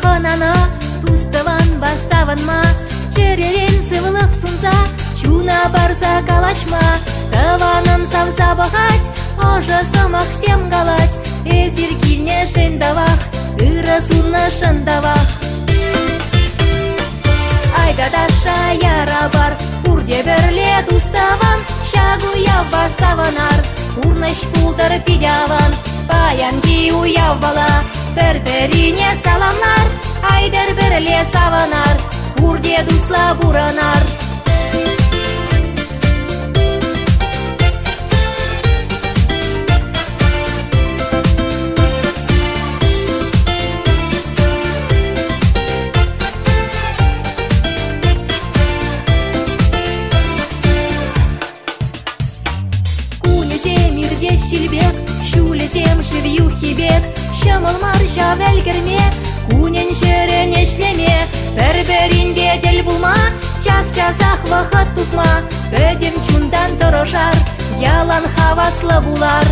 хынаны, тустыван басаванма, черерен сывылық сунса, чуна барса калачма, тываным савса бахать, ожа сымақ сем галать, эзир килне шендавах, ыры сунны шындавах. Айдадаша яра бар, урде берле туставан, шагу яв басаванар, урныш пулдыр пидяван, паянки уяв бала, бір-біріне саламнар, айдар бірле саванар, урде дусла буранар. Шилбек, шулесем шивюхи бек, шамал марша вәлгірме, кунен шерен ешлеме, бір-бірін бедел булма, час-часақ вақыт тұтма, бөдем чундан тұрышар, ялан хаваслы булар.